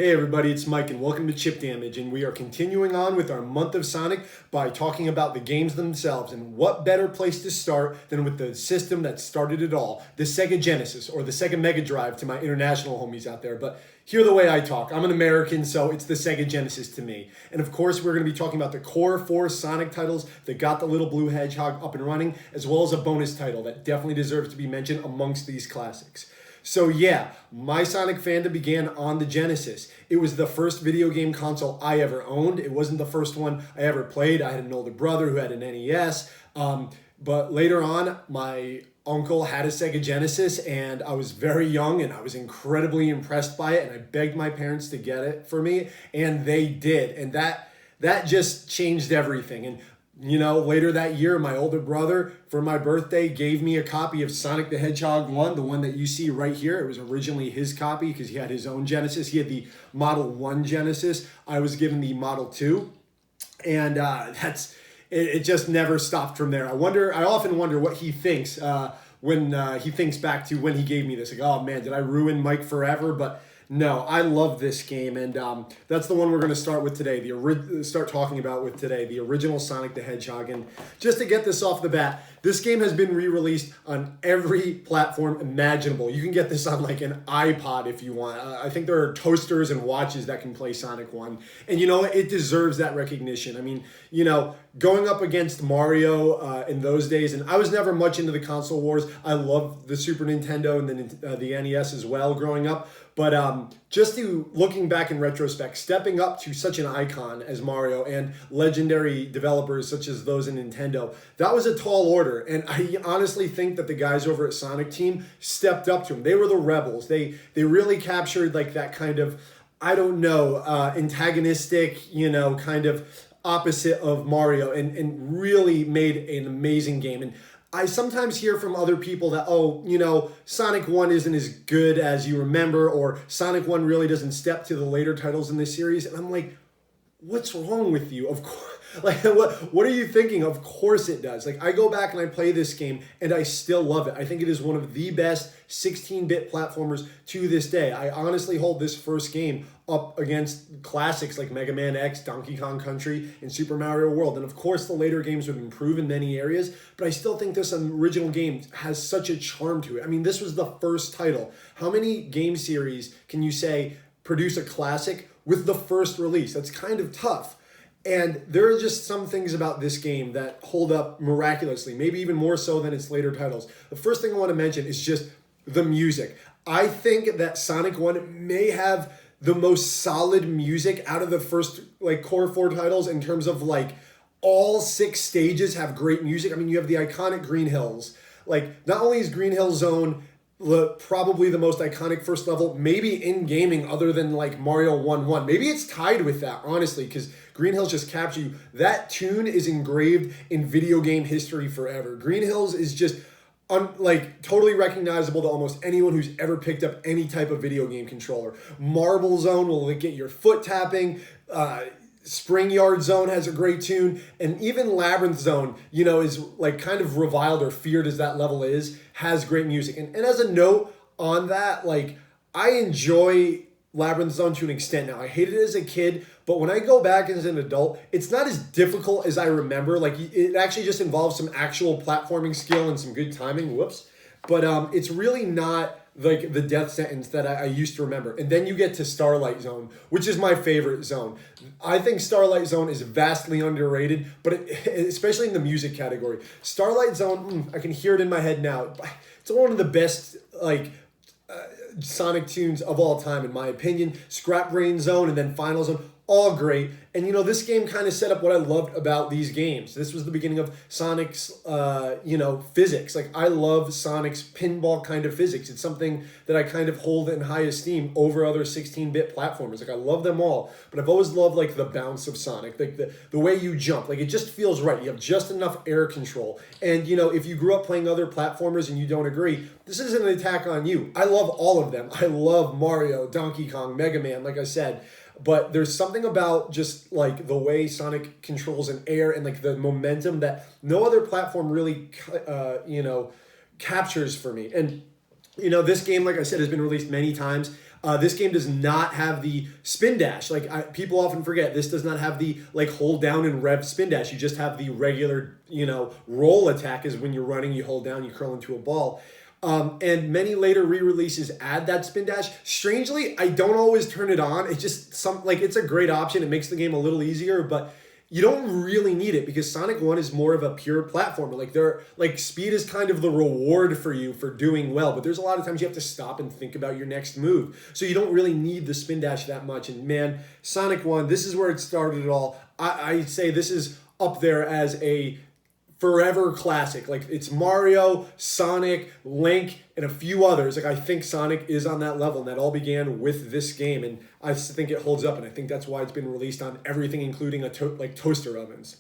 Hey everybody, it's Mike and welcome to Chip Damage, and we are continuing on with our month of Sonic by talking about the games themselves. And what better place to start than with the system that started it all, the Sega Genesis, or the Sega Megadrive to my international homies out there. But hear the way I talk. I'm an American, so it's the Sega Genesis to me. And of course, we're going to be talking about the core 4 Sonic titles that got the little blue hedgehog up and running, as well as a bonus title that definitely deserves to be mentioned amongst these classics. So yeah, my Sonic fandom began on the Genesis. It was the first video game console I ever owned. It wasn't the first one I ever played. I had an older brother who had an NES. But later on, my uncle had a Sega Genesis, and I was very young, and I was incredibly impressed by it, and I begged my parents to get it for me, and they did. And that just changed everything. And later that year, my older brother, for my birthday, gave me a copy of Sonic the Hedgehog 1, the one that you see right here. It was originally his copy because he had his own Genesis. He had the Model 1 Genesis. I was given the Model 2. And it just never stopped from there. I often wonder what he thinks when he thinks back to when he gave me this. Like, oh man, did I ruin Mike forever? But no, I love this game, and that's the one we're going to start with today. The original Sonic the Hedgehog. And just to get this off the bat, this game has been re-released on every platform imaginable. You can get this on like an iPod if you want. I think there are toasters and watches that can play Sonic 1, and it deserves that recognition. I mean, going up against Mario in those days, and I was never much into the console wars. I loved the Super Nintendo and the NES as well growing up. But looking back in retrospect, stepping up to such an icon as Mario and legendary developers such as those in Nintendo, that was a tall order. And I honestly think that the guys over at Sonic Team stepped up to him. They were the rebels. They really captured like that kind of, antagonistic, kind of opposite of Mario and really made an amazing game. And I sometimes hear from other people that, Sonic 1 isn't as good as you remember, or Sonic 1 really doesn't step to the later titles in this series. And I'm like, what's wrong with you? Of course, like, what are you thinking? Of course it does. Like, I go back and I play this game, and I still love it. I think it is one of the best 16-bit platformers to this day. I honestly hold this first game up against classics like Mega Man X, Donkey Kong Country, and Super Mario World. And of course, the later games would improve in many areas, but I still think this original game has such a charm to it. I mean, this was the first title. How many game series can you say produce a classic with the first release? That's kind of tough. And there are just some things about this game that hold up miraculously, maybe even more so than its later titles. The first thing I want to mention is just the music. I think that Sonic 1 may have the most solid music out of the first core 4 titles in terms of all 6 stages have great music. I mean, you have the iconic Green Hills. Not only is Green Hill Zone probably the most iconic first level, maybe in gaming, other than Mario 1-1. Maybe it's tied with that, honestly, because Green Hills just capture you. That tune is engraved in video game history forever. Green Hills is just totally recognizable to almost anyone who's ever picked up any type of video game controller. Marble Zone will get your foot tapping. Spring Yard Zone has a great tune, and even Labyrinth Zone, is kind of reviled or feared as that level is, has great music. And as a note on that, I enjoy Labyrinth Zone to an extent now. I hated it as a kid, but when I go back as an adult, it's not as difficult as I remember. It actually just involves some actual platforming skill and some good timing. Whoops. But it's really not the death sentence that I used to remember. And then you get to Starlight Zone, which is my favorite zone. I think Starlight Zone is vastly underrated, but especially in the music category. Starlight Zone, I can hear it in my head now. It's one of the best Sonic tunes of all time, in my opinion. Scrap Brain Zone and then Final Zone, all great. And this game kind of set up what I loved about these games. This was the beginning of Sonic's, physics. I love Sonic's pinball kind of physics. It's something that I kind of hold in high esteem over other 16-bit platformers. I love them all, but I've always loved the bounce of Sonic, the way you jump. It just feels right. You have just enough air control. And if you grew up playing other platformers and you don't agree, this isn't an attack on you. I love all of them. I love Mario, Donkey Kong, Mega Man, like I said. But there's something about just the way Sonic controls an air and the momentum that no other platform really, captures for me. And this game, like I said, has been released many times. This game does not have the spin dash. Like people often forget, this does not have the like hold down and rev spin dash. You just have the regular, roll attack is when you're running, you hold down, you curl into a ball. And many later re-releases add that spin dash. Strangely, I don't always turn it on. It's just it's a great option. It makes the game a little easier, but you don't really need it because Sonic 1 is more of a pure platformer. Speed is kind of the reward for you for doing well, but there's a lot of times you have to stop and think about your next move. So you don't really need the spin dash that much. And man, Sonic 1, this is where it started it all. I say this is up there as a forever classic. Like it's Mario, Sonic, Link, and a few others. Like I think Sonic is on that level, and that all began with this game, and I think it holds up, and I think that's why it's been released on everything, including toaster ovens.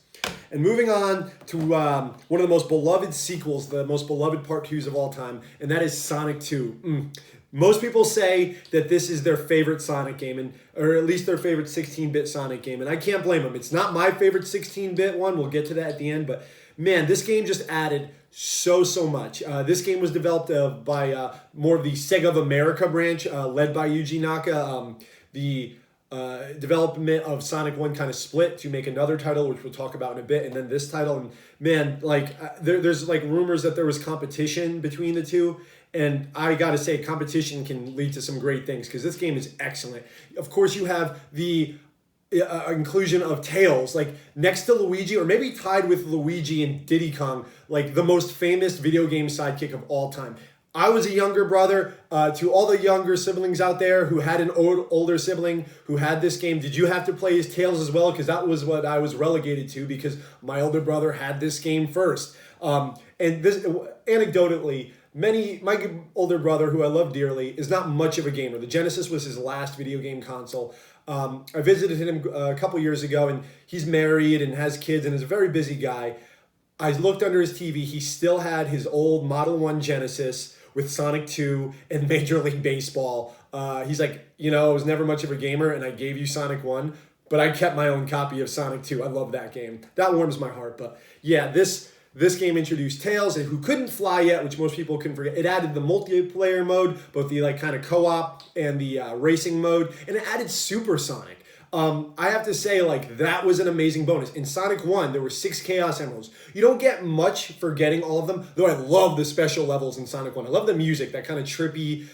And moving on to one of the most beloved sequels, the most beloved part 2s of all time, and that is Sonic 2. Most people say that this is their favorite Sonic game, or at least their favorite 16-bit Sonic game, and I can't blame them. It's not my favorite 16-bit one. We'll get to that at the end, but man, this game just added so much. This game was developed by more of the Sega of America branch, led by Yuji Naka. The development of Sonic 1 kind of split to make another title, which we'll talk about in a bit, and then this title. And man, there's rumors that there was competition between the two. And I gotta say, competition can lead to some great things because this game is excellent. Of course, you have the inclusion of Tails, like next to Luigi, or maybe tied with Luigi and Diddy Kong, like the most famous video game sidekick of all time. I was a younger brother. To all the younger siblings out there who had an older sibling who had this game, did you have to play as Tails as well? Because that was what I was relegated to because my older brother had this game first. And this, anecdotally, my older brother, who I love dearly, is not much of a gamer. The Genesis was his last video game console. I visited him a couple years ago, and he's married and has kids and is a very busy guy. I looked under his TV. He still had his old Model 1 Genesis with Sonic 2 and Major League Baseball. He's like, I was never much of a gamer, and I gave you Sonic 1, but I kept my own copy of Sonic 2. I love that game. That warms my heart. But yeah, this game introduced Tails, who couldn't fly yet, which most people couldn't forget. It added the multiplayer mode, both the kind of co-op and the racing mode, and it added Super Sonic. I have to say, that was an amazing bonus. In Sonic 1, there were 6 Chaos Emeralds. You don't get much for getting all of them, though I love the special levels in Sonic 1. I love the music, that kind of trippy,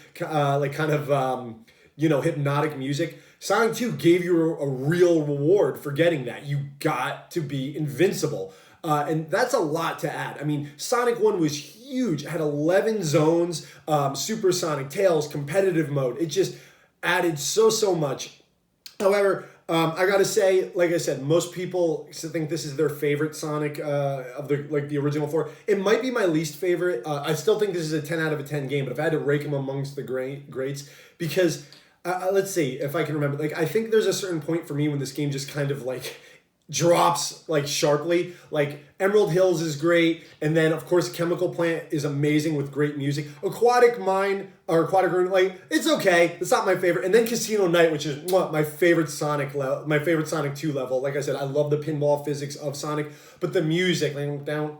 hypnotic music. Sonic 2 gave you a real reward for getting that. You got to be invincible. And that's a lot to add. I mean, Sonic 1 was huge. It had 11 zones, Super Sonic, Tails, competitive mode. It just added so much. However, I gotta say, like I said, most people think this is their favorite Sonic of the original 4. It might be my least favorite. I still think this is a 10 out of a 10 game, but if I had to rake them amongst the greats, because let's see if I can remember. I think there's a certain point for me when this game just kind of drops sharply. Emerald Hills is great, and then of course Chemical Plant is amazing with great music. Aquatic Mine or Aquatic Ruin, it's okay. It's not my favorite. And then Casino Night, which is my favorite Sonic 2 level. Like I said, I love the pinball physics of Sonic, but the music, down.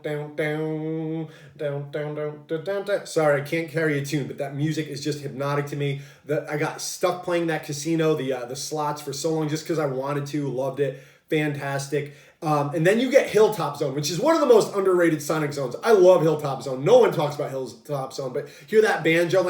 Sorry, I can't carry a tune, but that music is just hypnotic to me. I got stuck playing that casino, the slots for so long just because I wanted to. Loved it. Fantastic. And then you get Hilltop Zone, which is one of the most underrated Sonic zones. I love Hilltop Zone. No one talks about Hilltop Zone, but hear that banjo,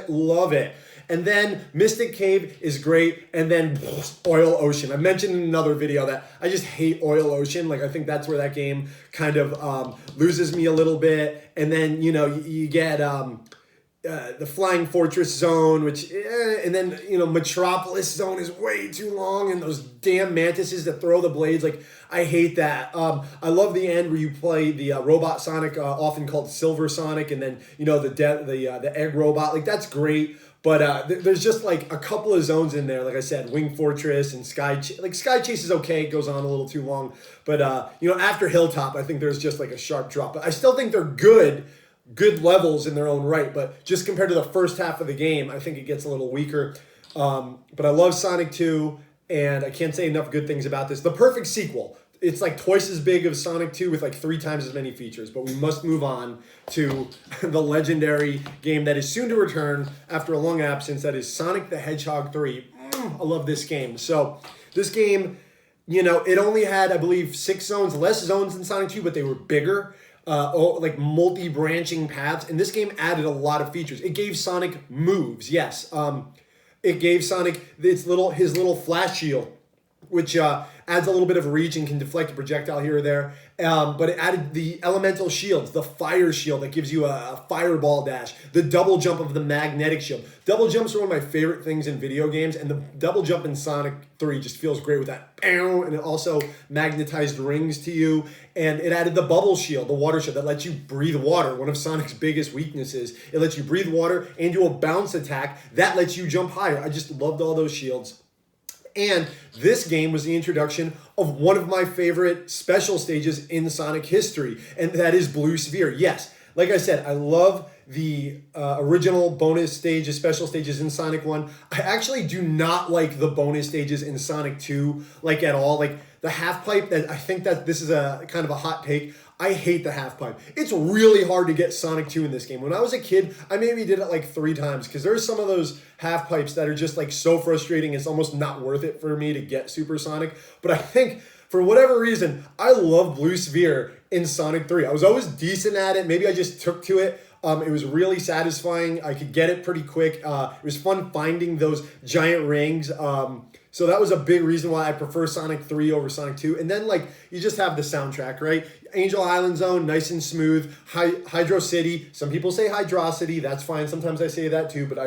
love it. And then Mystic Cave is great, and then Oil Ocean. I mentioned in another video that I just hate Oil Ocean. I think that's where that game kind of loses me a little bit. And then, you get the Flying Fortress Zone, which, and then, Metropolis Zone is way too long, and those damn mantises that throw the blades, I hate that. I love the end where you play the robot Sonic, often called Silver Sonic, and then, the egg robot, that's great. But there's just a couple of zones in there, like I said, Wing Fortress and Sky Sky Chase is okay, it goes on a little too long. But, after Hilltop, I think there's just a sharp drop. But I still think they're good levels in their own right, but just compared to the first half of the game, I think it gets a little weaker. But I love Sonic 2, and I can't say enough good things about this. The perfect sequel. it's like twice as big of Sonic 2 with like 3 times as many features. But we must move on to the legendary game that is soon to return after a long absence. That is Sonic the Hedgehog 3. I love this game. So this game, it only had, I believe, 6 zones, less zones than Sonic 2, but they were bigger. Like multi-branching paths, and this game added a lot of features. It gave Sonic moves, yes. It gave Sonic his little flash shield, which adds a little bit of reach and can deflect a projectile here or there. But it added the elemental shields, the fire shield that gives you a fireball dash, the double jump of the magnetic shield. Double jumps are one of my favorite things in video games, and the double jump in Sonic 3 just feels great with that. And it also magnetized rings to you. And it added the bubble shield, the water shield that lets you breathe water, one of Sonic's biggest weaknesses. It lets you breathe water and do a bounce attack that lets you jump higher. I just loved all those shields. And this game was the introduction of one of my favorite special stages in Sonic history, and that is Blue Sphere. Yes, like I said, I love the original bonus stages, special stages in Sonic 1. I actually do not like the bonus stages in Sonic 2, like at all. Like the half pipe, that I think that this is a kind of a hot take. I hate the half pipe. It's really hard to get Sonic 2 in this game. When I was a kid, I maybe did it like 3 times because there's some of those half pipes that are just like so frustrating. It's almost not worth it for me to get Super Sonic. But I think for whatever reason, I love Blue Sphere in Sonic 3. I was always decent at it. Maybe I just took to it. It was really satisfying. I could get it pretty quick. It was fun finding those giant rings. So that was a big reason why I prefer Sonic 3 over Sonic 2. And then, like, you just have the soundtrack, right? Angel Island Zone, nice and smooth. Hydro City. Some people say Hydrocity. That's fine. Sometimes I say that too. But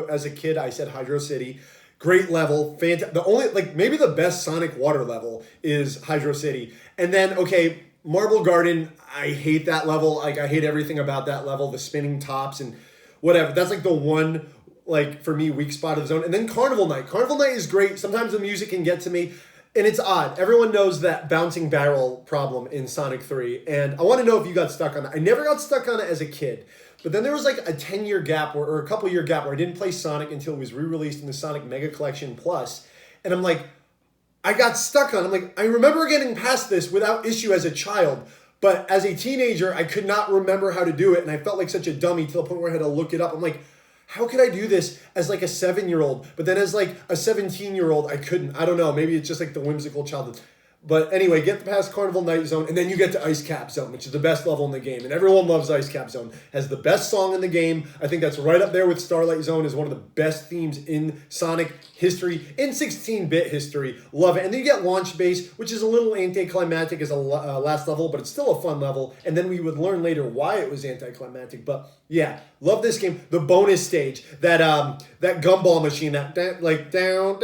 as a kid, I said Hydro City. Great level. The only, like, maybe the best Sonic water level is Hydro City. And then, okay, Marble Garden, I hate that level. Like, I hate everything about that level. The spinning tops and whatever. That's, like, the one, like, for me, weak spot of the zone. And then Carnival Night. Carnival Night is great. Sometimes the music can get to me. And it's odd. Everyone knows that bouncing barrel problem in Sonic 3. And I want to know if you got stuck on that. I never got stuck on it as a kid. But then there was like a 10-year gap or a couple-year gap where I didn't play Sonic until it was re-released in the Sonic Mega Collection Plus. And I'm like, I got stuck on it. I'm like, I remember getting past this without issue as a child. But as a teenager, I could not remember how to do it. And I felt like such a dummy to the point where I had to look it up. I'm like, how could I do this as like a 7-year-old? But then as like a 17-year-old, I couldn't. I don't know. Maybe it's just like the whimsical childhood. But anyway, get past Carnival Night Zone, and then you get to Ice Cap Zone, which is the best level in the game. And everyone loves Ice Cap Zone. Has the best song in the game. I think that's right up there with Starlight Zone as one of the best themes in Sonic history, in 16-bit history. Love it. And then you get Launch Base, which is a little anticlimactic as a last level, but it's still a fun level. And then we would learn later why it was anticlimactic. But yeah, love this game. The bonus stage, that gumball machine, that like down.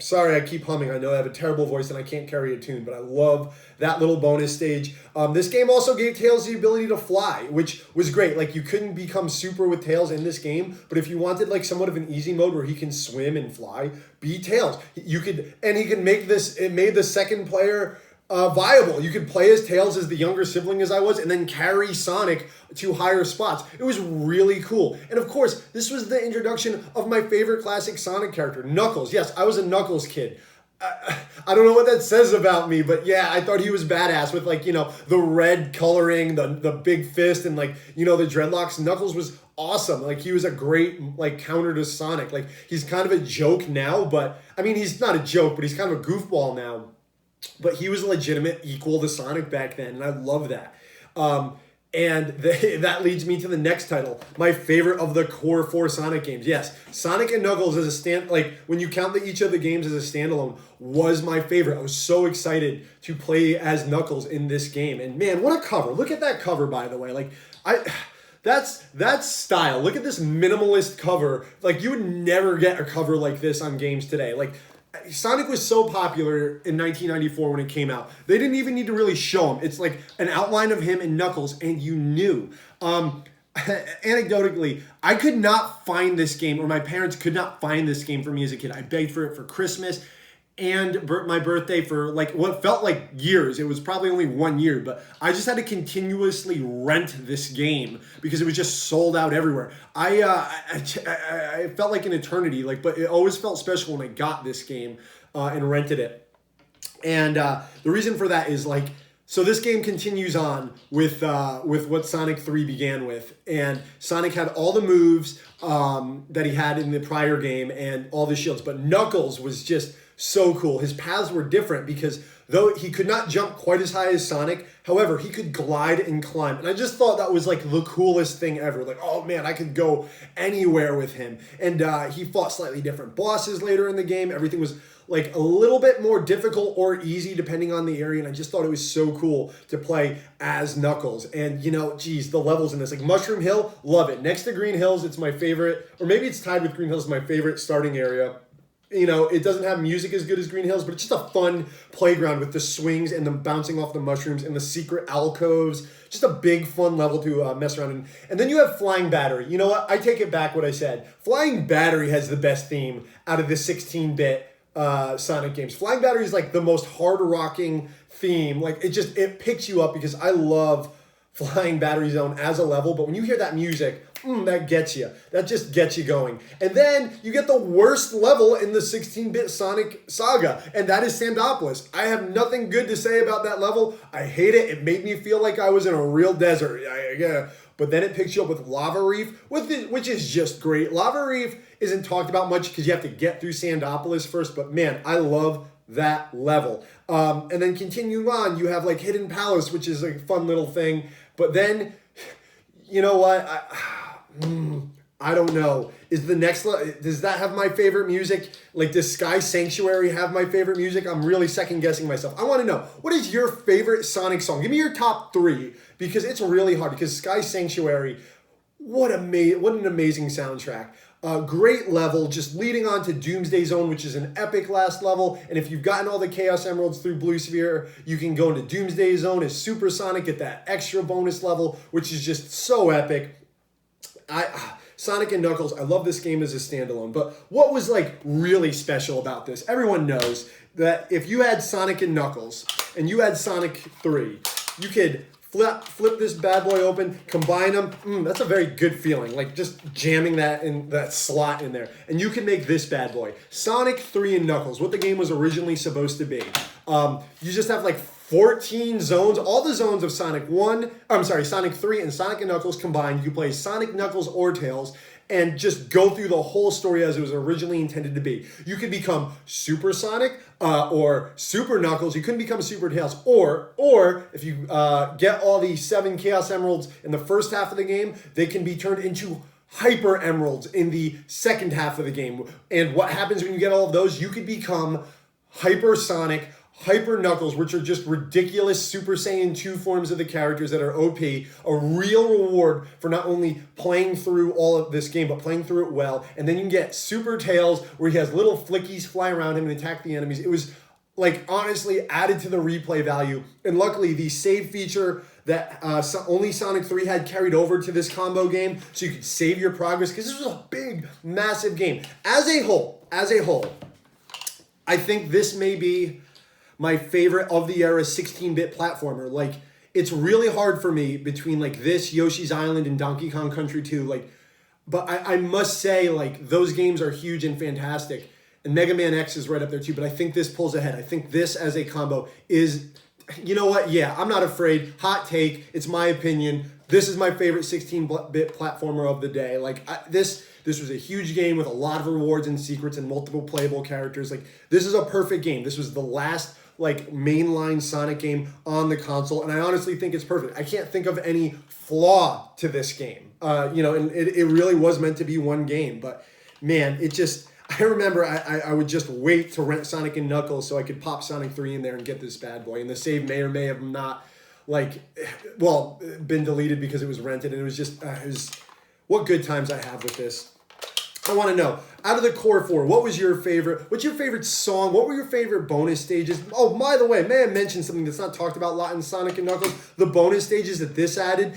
Sorry, I keep humming. I know I have a terrible voice and I can't carry a tune, but I love that little bonus stage. This game also gave Tails the ability to fly, which was great. Like, you couldn't become super with Tails in this game, but if you wanted like somewhat of an easy mode where he can swim and fly, be Tails. You could, and he could make this. It made the second player viable. You could play as Tails as the younger sibling as I was, and then carry Sonic to higher spots. It was really cool. And of course, this was the introduction of my favorite classic Sonic character, Knuckles. Yes, I was a Knuckles kid. I don't know what that says about me, but yeah, I thought he was badass with, like, the red coloring, the big fist, and, like, the dreadlocks. Knuckles was awesome. Like, he was a great, like, counter to Sonic. Like, he's kind of a joke now, but I mean, he's not a joke, but he's kind of a goofball now. But he was a legitimate equal to Sonic back then, and I love that. That leads me to the next title, my favorite of the core 4 Sonic games. Yes, Sonic and Knuckles as when you count each of the games as a standalone, was my favorite. I was so excited to play as Knuckles in this game. And man, what a cover. Look at that cover, by the way. Like, that's style. Look at this minimalist cover. Like, you would never get a cover like this on games today. Like, Sonic was so popular in 1994 when it came out. They didn't even need to really show him. It's like an outline of him and Knuckles, and you knew. Anecdotally, I could not find this game, or my parents could not find this game for me as a kid. I begged for it for Christmas and my birthday for like what felt like years. It was probably only 1 year, but I just had to continuously rent this game because it was just sold out everywhere. I felt like an eternity, but it always felt special when I got this game and rented it. And the reason for that is like, so this game continues on with what Sonic 3 began with. And Sonic had all the moves that he had in the prior game and all the shields. But Knuckles was just so cool. His paths were different because though he could not jump quite as high as Sonic, however, he could glide and climb. And I just thought that was like the coolest thing ever. Like, oh man, I could go anywhere with him. And he fought slightly different bosses later in the game. Everything was like a little bit more difficult or easy depending on the area. And I just thought it was so cool to play as Knuckles. And you know, geez, the levels in this, like Mushroom Hill, love it. Next to Green Hills, it's my favorite, or maybe it's tied with Green Hills, my favorite starting area. You know, it doesn't have music as good as Green Hills, but it's just a fun playground with the swings and the bouncing off the mushrooms and the secret alcoves. Just a big fun level to mess around in. And then you have Flying Battery. You know what? I take it back what I said. Flying Battery has the best theme out of the 16-bit Sonic games. Flying Battery is like the most hard-rocking theme. Like it picks you up because I love Flying Battery Zone as a level, but when you hear that music, that gets you. That just gets you going. And then you get the worst level in the 16-bit Sonic saga, and that is Sandopolis. I have nothing good to say about that level. I hate it. It made me feel like I was in a real desert. But then it picks you up with Lava Reef, which is just great. Lava Reef isn't talked about much because you have to get through Sandopolis first, but man, I love that level. And then continuing on, you have like Hidden Palace, which is a fun little thing. But then, you know what? I don't know. Is the next does that have my favorite music? Like, does Sky Sanctuary have my favorite music? I'm really second guessing myself. I want to know, what is your favorite Sonic song? Give me your top 3 because it's really hard. Because Sky Sanctuary, what an amazing soundtrack. Great level, just leading on to Doomsday Zone, which is an epic last level. And if you've gotten all the Chaos Emeralds through Blue Sphere, you can go into Doomsday Zone as Super Sonic, get that extra bonus level, which is just so epic. Sonic and Knuckles, I love this game as a standalone, but what was like really special about this? Everyone knows that if you had Sonic and Knuckles and you had Sonic 3, you could flip this bad boy open, combine them. That's a very good feeling, like just jamming that in that slot in there. And you can make this bad boy. Sonic 3 and Knuckles, what the game was originally supposed to be. You just have like 14 zones, all the zones of Sonic 3 and Sonic and Knuckles combined. You play Sonic, Knuckles, or Tails, and just go through the whole story as it was originally intended to be. You could become Super Sonic or Super Knuckles. You couldn't become Super Tails. Or if you get all the 7 Chaos Emeralds in the first half of the game, they can be turned into Hyper Emeralds in the second half of the game. And what happens when you get all of those? You could become Hyper Sonic, Hyper Knuckles, which are just ridiculous Super Saiyan 2 forms of the characters that are OP, a real reward for not only playing through all of this game, but playing through it well. And then you can get Super Tails, where he has little flickies fly around him and attack the enemies. It was, like, honestly added to the replay value. And luckily, the save feature that only Sonic 3 had carried over to this combo game, so you could save your progress, because this was a big, massive game. As a whole, I think this may be my favorite of the era 16-bit platformer. Like, it's really hard for me between like this, Yoshi's Island, and Donkey Kong Country 2. Like, but I must say, like, those games are huge and fantastic. And Mega Man X is right up there too, but I think this pulls ahead. I think this as a combo is, you know what? Yeah, I'm not afraid. Hot take. It's my opinion. This is my favorite 16-bit platformer of the day. Like, this was a huge game with a lot of rewards and secrets and multiple playable characters. Like, this is a perfect game. This was the last like mainline Sonic game on the console, and I honestly think it's perfect. I can't think of any flaw to this game. And it really was meant to be one game, but man, I remember I would just wait to rent Sonic and Knuckles so I could pop Sonic 3 in there and get this bad boy, and the save may or may have not been deleted because it was rented, and it was what good times I have with this. I want to know, out of the core 4, what's your favorite song? What were your favorite bonus stages? Oh, by the way, may I mention something that's not talked about a lot in Sonic and Knuckles? The bonus stages that this added,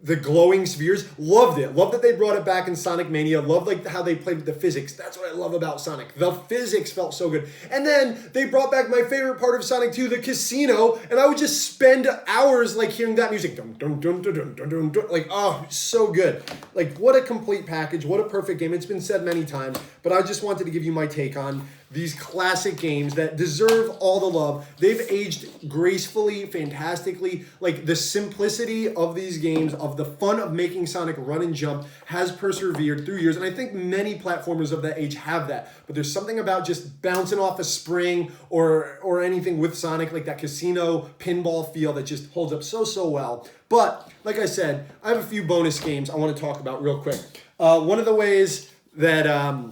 the glowing spheres, loved it. Loved that they brought it back in Sonic Mania. Loved like how they played with the physics. That's what I love about Sonic. The physics felt so good. And then they brought back my favorite part of Sonic 2, the casino, and I would just spend hours like hearing that music. Dun, dun, dun, dun, dun, dun, dun, dun. Like, oh, so good. Like, what a complete package. What a perfect game. It's been said many times, but I just wanted to give you my take on these classic games that deserve all the love. They've aged gracefully, fantastically. Like the simplicity of these games, of the fun of making Sonic run and jump has persevered through years. And I think many platformers of that age have that. But there's something about just bouncing off a spring or anything with Sonic, like that casino pinball feel that just holds up so well. But like I said, I have a few bonus games I want to talk about real quick. One of the ways that I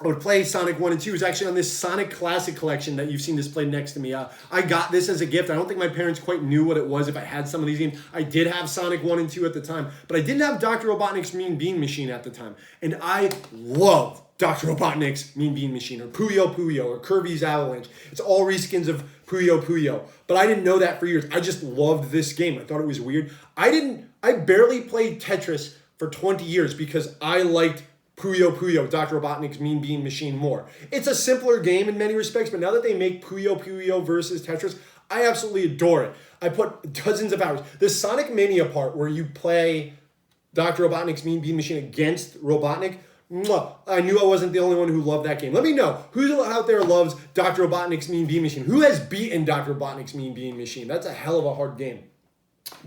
would play Sonic 1 and 2 is actually on this Sonic Classic Collection that you've seen displayed next to me. I got this as a gift. I don't think my parents quite knew what it was if I had some of these games. I did have Sonic 1 and 2 at the time, but I didn't have Dr. Robotnik's Mean Bean Machine at the time. And I love Dr. Robotnik's Mean Bean Machine, or Puyo Puyo, or Kirby's Avalanche. It's all reskins of Puyo Puyo. But I didn't know that for years. I just loved this game. I thought it was weird. I barely played Tetris for 20 years because I liked Puyo Puyo, Dr. Robotnik's Mean Bean Machine more. It's a simpler game in many respects, but now that they make Puyo Puyo versus Tetris, I absolutely adore it. I put dozens of hours. The Sonic Mania part where you play Dr. Robotnik's Mean Bean Machine against Robotnik, I knew I wasn't the only one who loved that game. Let me know, who out there loves Dr. Robotnik's Mean Bean Machine? Who has beaten Dr. Robotnik's Mean Bean Machine? That's a hell of a hard game.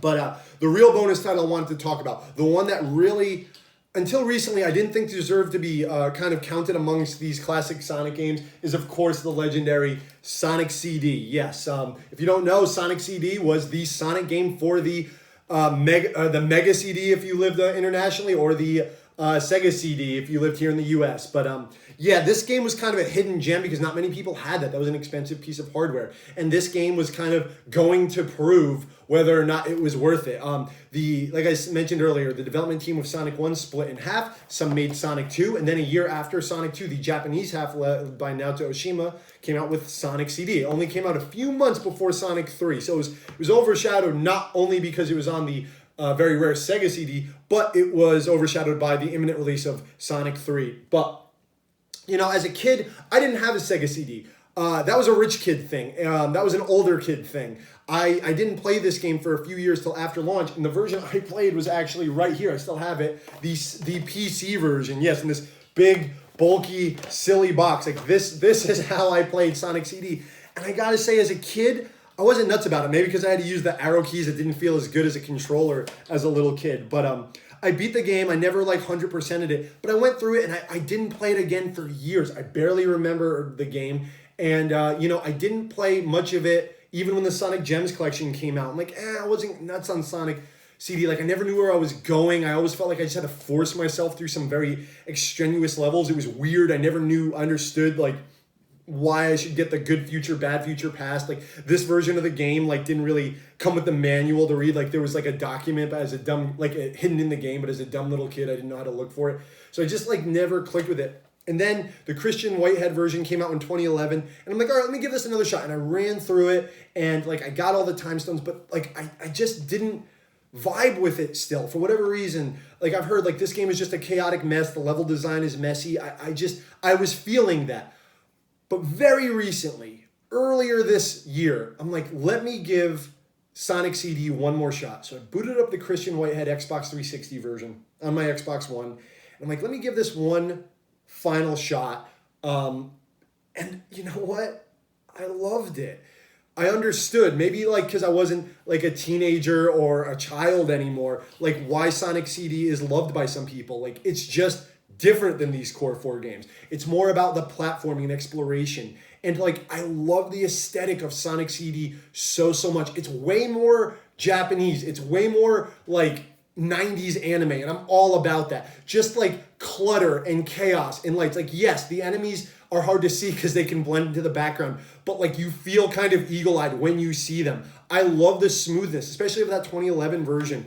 But the real bonus title I wanted to talk about, the one that really, until recently, I didn't think deserved to be kind of counted amongst these classic Sonic games, is of course the legendary Sonic CD. Yes, if you don't know, Sonic CD was the Sonic game for the Mega CD if you lived internationally, or the Sega CD if you lived here in the US. But yeah, this game was kind of a hidden gem because not many people had that. That was an expensive piece of hardware. And this game was kind of going to prove whether or not it was worth it. Like I mentioned earlier, the development team of Sonic 1 split in half. Some made Sonic 2, and then a year after Sonic 2, the Japanese half, led by Naoto Oshima, came out with Sonic CD. It only came out a few months before Sonic 3, so it was overshadowed not only because it was on the very rare Sega CD, but it was overshadowed by the imminent release of Sonic 3. But, you know, as a kid, I didn't have a Sega CD. That was a rich kid thing. That was an older kid thing. I didn't play this game for a few years till after launch, and the version I played was actually right here. I still have it. The PC version, yes, in this big, bulky, silly box. Like this is how I played Sonic CD. And I gotta say, as a kid, I wasn't nuts about it. Maybe because I had to use the arrow keys. It didn't feel as good as a controller as a little kid. But I beat the game. I never 100%ed it. But I went through it, and I didn't play it again for years. I barely remember the game. And, I didn't play much of it even when the Sonic Gems collection came out. I'm like, I wasn't nuts on Sonic CD. Like, I never knew where I was going. I always felt like I just had to force myself through some very extraneous levels. It was weird. I never understood, why I should get the good future, bad future past. Like, this version of the game, didn't really come with the manual to read. Like, there was, a document, but as a dumb, hidden in the game, but as a dumb little kid, I didn't know how to look for it. So I just, never clicked with it. And then the Christian Whitehead version came out in 2011, and I'm like, all right, let me give this another shot. And I ran through it, and, I got all the time stones, but, I just didn't vibe with it still. For whatever reason, I've heard, this game is just a chaotic mess. The level design is messy. I was feeling that. But very recently, earlier this year, I'm like, let me give Sonic CD one more shot. So I booted up the Christian Whitehead Xbox 360 version on my Xbox One. And I'm like, let me give this one final shot. And you know what? I loved it. I understood, maybe because I wasn't a teenager or a child anymore, why Sonic CD is loved by some people. It's just different than these core 4 games. It's more about the platforming and exploration. And I love the aesthetic of Sonic CD so much. It's way more Japanese. It's way more 90s anime, and I'm all about that. Just clutter and chaos and lights. Yes, the enemies are hard to see because they can blend into the background, but you feel kind of eagle-eyed when you see them. I love the smoothness, especially of that 2011 version,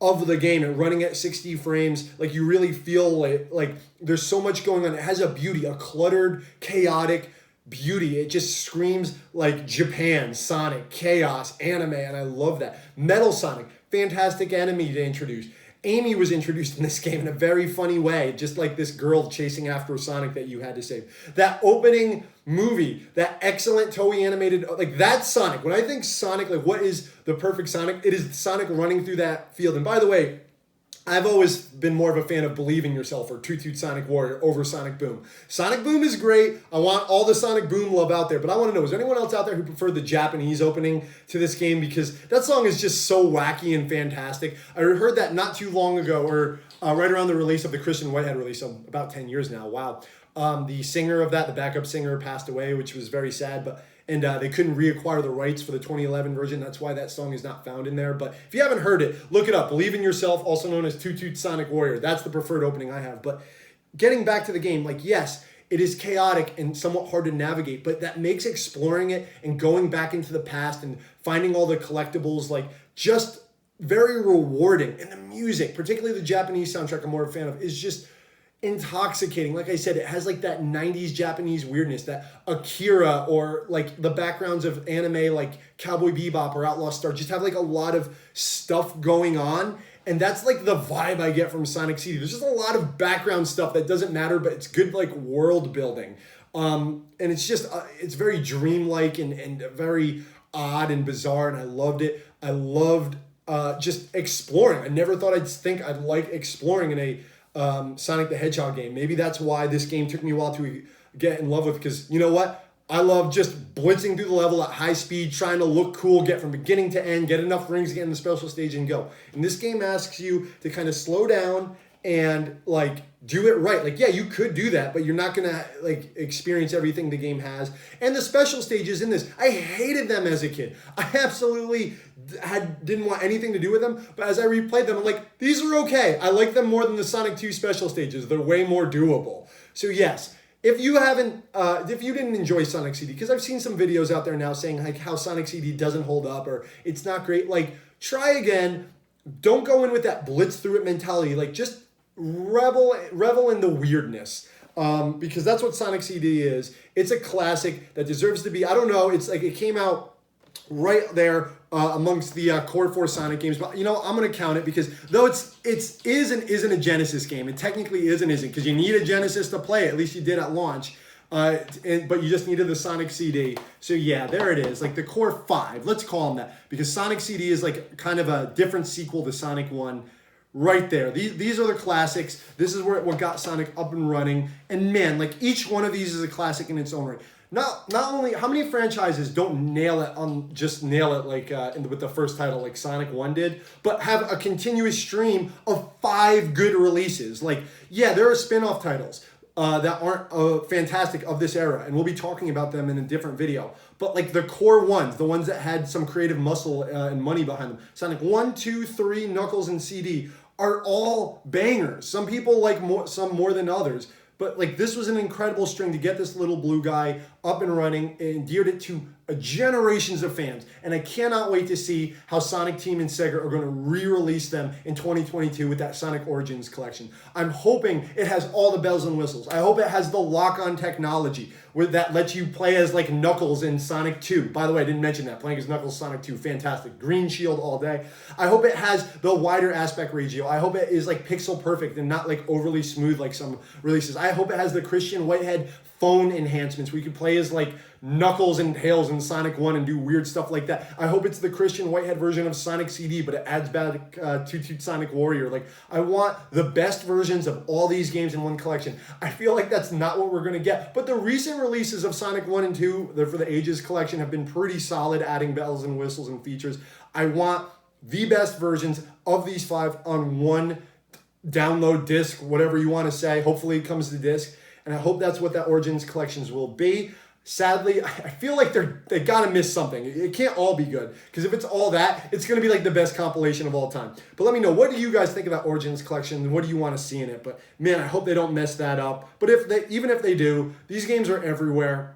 of the game and running at 60 frames. You really feel like there's so much going on. It has a beauty, a cluttered, chaotic beauty. It just screams Japan, Sonic, chaos, anime, and I love that. Metal Sonic, fantastic enemy to introduce. Amy was introduced in this game in a very funny way, just like this girl chasing after Sonic that you had to save. That opening movie, that excellent Toei animated, that's Sonic. When I think Sonic, what is the perfect Sonic? It is Sonic running through that field. And by the way, I've always been more of a fan of Believe in Yourself or Toot Toot Sonic Warrior over Sonic Boom. Sonic Boom is great. I want all the Sonic Boom love out there, but I want to know, is there anyone else out there who preferred the Japanese opening to this game? Because that song is just so wacky and fantastic. I heard that not too long ago, or right around the release of the Christian Whitehead release, so about 10 years now. Wow. The singer of that, the backup singer, passed away, which was very sad, and they couldn't reacquire the rights for the 2011 version. That's why that song is not found in there. But if you haven't heard it, look it up. Believe in Yourself, also known as Toot Toot Sonic Warrior. That's the preferred opening I have. But getting back to the game, like, yes, it is chaotic and somewhat hard to navigate, but that makes exploring it and going back into the past and finding all the collectibles, like, just very rewarding. And the music, particularly the Japanese soundtrack I'm more a fan of, is just intoxicating. Like I said, it has like that 90s Japanese weirdness, that Akira, or like the backgrounds of anime like Cowboy Bebop or Outlaw Star just have like a lot of stuff going on. And that's like the vibe I get from Sonic CD. There's just a lot of background stuff that doesn't matter, but it's good like world building. And it's just, it's very dreamlike and very odd and bizarre, and I loved it. I loved just exploring. I never thought I'd like exploring in a Sonic the Hedgehog game. Maybe that's why this game took me a while to get in love with, because you know what? I love just blitzing through the level at high speed, trying to look cool, get from beginning to end, get enough rings to get in the special stage and go. And this game asks you to kind of slow down and like do it right. Like, yeah, you could do that, but you're not gonna like experience everything the game has. And the special stages in this, I hated them as a kid. I absolutely didn't want anything to do with them, but as I replayed them, I'm like, these are okay. I like them more than the Sonic 2 special stages. They're way more doable. So yes, if you didn't enjoy Sonic CD, because I've seen some videos out there now saying like how Sonic CD doesn't hold up or it's not great, like try again. Don't go in with that blitz through it mentality. Like just revel in the weirdness. Because that's what Sonic CD is. It's a classic that deserves to be, I don't know, it's like it came out right there amongst the core 4 Sonic games, but you know, I'm gonna count it because though it is and isn't a Genesis game, it technically is and isn't, because you need a Genesis to play it, at least you did at launch, but you just needed the Sonic CD. So yeah, there it is, like the core 5, let's call them that, because Sonic CD is like kind of a different sequel to Sonic 1. Right there. These are the classics. This is what got Sonic up and running. And man, like each one of these is a classic in its own right. Not only, how many franchises don't nail it like with the first title like Sonic 1 did, but have a continuous stream of 5 good releases. Like, yeah, there are spin-off titles that aren't fantastic of this era, and we'll be talking about them in a different video. But like the core ones, the ones that had some creative muscle and money behind them, Sonic 1, 2, 3, Knuckles, and CD, are all bangers. Some people like some more than others, but like this was an incredible string to get this little blue guy up and running and endeared it to generations of fans. And I cannot wait to see how Sonic Team and Sega are going to re-release them in 2022 with that Sonic Origins collection. I'm hoping it has all the bells and whistles. I hope it has the lock-on technology that lets you play as like Knuckles in Sonic 2. By the way, I didn't mention that. Playing as Knuckles Sonic 2, fantastic. Green shield all day. I hope it has the wider aspect ratio. I hope it is like pixel perfect and not like overly smooth like some releases. I hope it has the Christian Whitehead phone enhancements. We could play as like Knuckles and Tails in Sonic 1 and do weird stuff like that. I hope it's the Christian Whitehead version of Sonic CD, but it adds back Toot Toot Sonic Warrior. Like, I want the best versions of all these games in one collection. I feel like that's not what we're going to get. But the recent releases of Sonic 1 and 2, for the Ages collection, have been pretty solid, adding bells and whistles and features. I want the best versions of these 5 on one download disc, whatever you want to say. Hopefully it comes to disc. And I hope that's what that Origins collections will be. Sadly, I feel like they gotta miss something. It can't all be good, because if it's all that, it's gonna be like the best compilation of all time. But let me know, what do you guys think of that Origins collection? What do you want to see in it? But man, I hope they don't mess that up. But even if they do, these games are everywhere.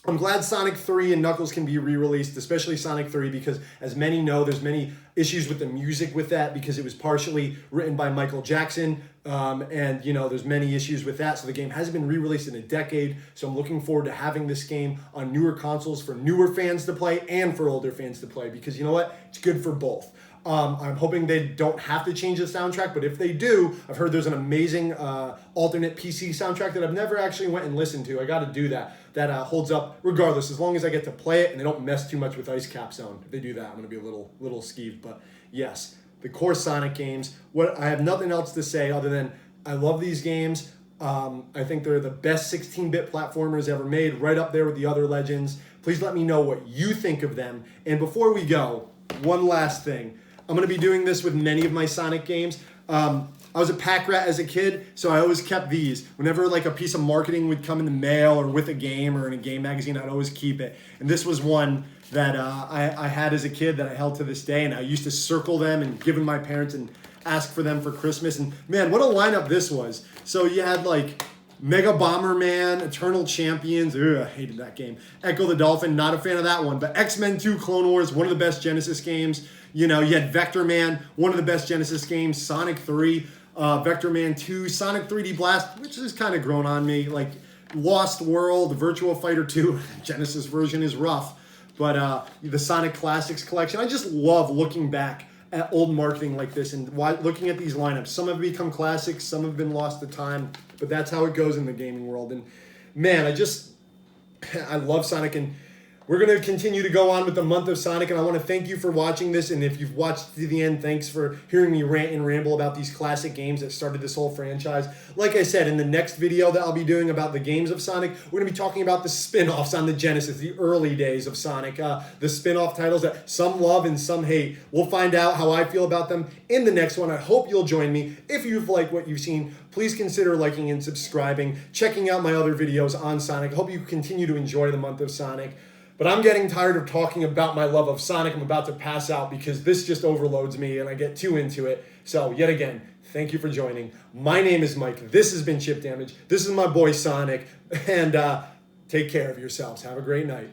I'm glad Sonic 3 and Knuckles can be re-released, especially Sonic 3, because as many know, there's many issues with the music with that, because it was partially written by Michael Jackson, and you know, there's many issues with that, so the game hasn't been re-released in a decade. So I'm looking forward to having this game on newer consoles for newer fans to play and for older fans to play, because you know what, it's good for both. I'm hoping they don't have to change the soundtrack, but if they do, I've heard there's an amazing alternate PC soundtrack that I've never actually went and listened to. I got to do that. That holds up regardless, as long as I get to play it and they don't mess too much with Ice Cap Zone. If they do that, I'm going to be a little skeeved, but yes. the core Sonic games. I have nothing else to say other than I love these games. I think they're the best 16-bit platformers ever made, right up there with the other legends. Please let me know what you think of them. And before we go, one last thing. I'm going to be doing this with many of my Sonic games. I was a pack rat as a kid, so I always kept these. Whenever like a piece of marketing would come in the mail or with a game or in a game magazine, I'd always keep it. And this was one that I had as a kid that I held to this day, and I used to circle them and give them to my parents and ask for them for Christmas. And man, what a lineup this was. So you had like Mega Bomberman, Eternal Champions, I hated that game. Echo the Dolphin, not a fan of that one. But X-Men 2 Clone Wars, one of the best Genesis games. You know, you had Vector Man, one of the best Genesis games. Sonic 3, Vector Man 2, Sonic 3D Blast, which has kind of grown on me. Like Lost World, Virtua Fighter 2, Genesis version is rough. But the Sonic Classics collection, I just love looking back at old marketing like this and looking at these lineups. Some have become classics, some have been lost to time, but that's how it goes in the gaming world. And man, I love Sonic, and we're going to continue to go on with the month of Sonic, and I want to thank you for watching this, and if you've watched to the end, thanks for hearing me rant and ramble about these classic games that started this whole franchise. Like I said, in the next video that I'll be doing about the games of Sonic, we're going to be talking about the spin-offs on the Genesis, the early days of Sonic, the spin-off titles that some love and some hate. We'll find out how I feel about them in the next one. I hope you'll join me. If you've liked what you've seen, please consider liking and subscribing, checking out my other videos on Sonic. I hope you continue to enjoy the month of Sonic. But I'm getting tired of talking about my love of Sonic. I'm about to pass out because this just overloads me and I get too into it. So yet again, thank you for joining. My name is Mike. This has been Chip Damage. This is my boy Sonic. And take care of yourselves. Have a great night.